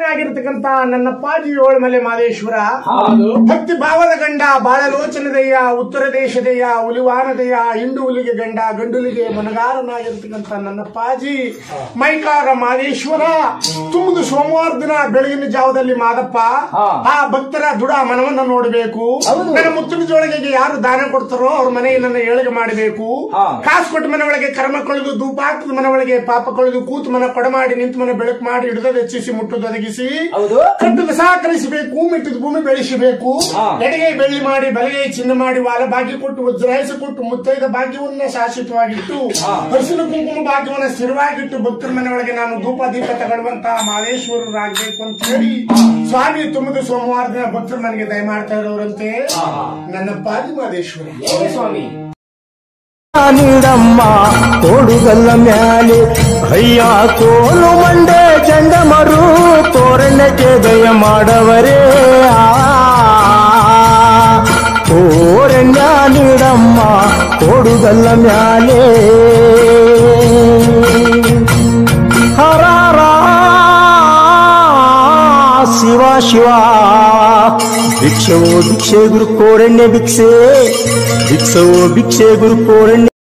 ಆಗಿರ್ತಕ್ಕಂತ ನನ್ನ ಪಾಜಿ ಏಳುಮಲೆ ಮಾದೇಶ್ವರ ಭಕ್ತಿ ಭಾವದ ಗಂಡ ಬಾಳಲೋಚನದಯ್ಯ ಉತ್ತರ ದೇಶದಯ್ಯ ಉಲಿವಾನದಯ್ಯ ಹಿಂಡು ಹುಲಿಗೆ ಗಂಡ ಗಂಡುಲಿಗೆ ಮನಗಾರನಾಗಿರ್ತಕ್ಕಂತ ನನ್ನ ಪಾಜಿ ಮೈಕಾರ ಮಾದೇಶ್ವರ ತುಂಬದು ಸೋಮವಾರ ದಿನ ಬೆಳಗಿನ ಜಾವದಲ್ಲಿ ಮಾದಪ್ಪ ಆ ಭಕ್ತರ ದುಡ ಮನವನ್ನ ನೋಡಬೇಕು. ನನ್ನ ಮುತ್ತಿನ ಜೋಳಿಗೆಗೆ ಯಾರು ದಾನ ಕೊಡ್ತಾರೋ ಅವ್ರ ಮನೆ ನನ್ನ ಏಳಿಗೆ ಮಾಡಬೇಕು. ಕಾಸು ಕೊಟ್ಟ ಮನೆ ಒಳಗೆ ಕರ್ಮ ಕೊಳೆದು ಧೂಪ ಹಾಕಿದ ಮನೆ ಒಳಗೆ ಪಾಪ ಕೊಳೆದು ಕೂತು ಮನ ಕೊಡ ಮಾಡಿ ನಿಂತು ಮನೆ ಬೆಳಕು ಮಾಡಿ ಹಿಡಿದ ಹೆಚ್ಚಿಸಿ ಮುಟ್ಟುದು ಒದಗಿಸಿ ಕಟ್ಟದ ಸಹಕರಿಸಬೇಕು. ಮಿಟ್ಟದ ಭೂಮಿ ಬೆಳೆಸಬೇಕು. ಎಡಗೈ ಬೆಳ್ಳಿ ಮಾಡಿ ಬಲಗೈ ಚಿನ್ನ ಮಾಡಿ ವಾಲ ಭಾಗ್ಯ ಕೊಟ್ಟು ವಜ್ರಾಯಸ ಕೊಟ್ಟು ಮುತ್ತೈದ ಭಾಗ್ಯವನ್ನ ಶಾಶ್ವತವಾಗಿಟ್ಟು ಹರಿಸಿನ ಕುಂಕುಮ ಭಾಗ್ಯವನ್ನ ಸ್ಥಿರವಾಗಿಟ್ಟು ಭಕ್ತರ ಮನೆ ಒಳಗೆ ನಾನು ಧೂಪ ದೀಪ ತಗೊಳ್ಳುವಂತ ಮಾದೇಶ್ವರರಾಗಬೇಕು ಅಂತ ಹೇಳಿ ಸ್ವಾಮಿ ತುಂಬದ ಸೋಮವಾರ ದಿನ ಭಕ್ತರ ಮನೆಗೆ ದಯ ಮಾಡ್ತಾ ಇರೋರಂತೆ ನನ್ನ ಪಾದಿ ಮಾದೇಶ್ವರ ಸ್ವಾಮಿ ನೀಡಮ್ಮ ತೋಡುಗಲ್ಲ ಮ್ಯಾಲೆ ಅಯ್ಯ ತೋಲು ಮಂಡೆ ಚಂಡಮರು ತೋರಣಕ್ಕೆ ದಯ ಮಾಡವರೇ ತೋರಣ್ಯ ನೀಡಮ್ಮ ತೋಡುಗಲ್ಲ ಮ್ಯಾಲೆ ಹರಾರ ಶಿವ ಶಿವ ಭಿಕ್ಷವೋ ಭಿಕ್ಷೆ ಗುರು ಕೋರಣ್ಯ ಭಿಕ್ಷೆ ಭಿಕ್ಷವೋ ಭಿಕ್ಷೆ ಗುರು ಕೋರಣ್ಯ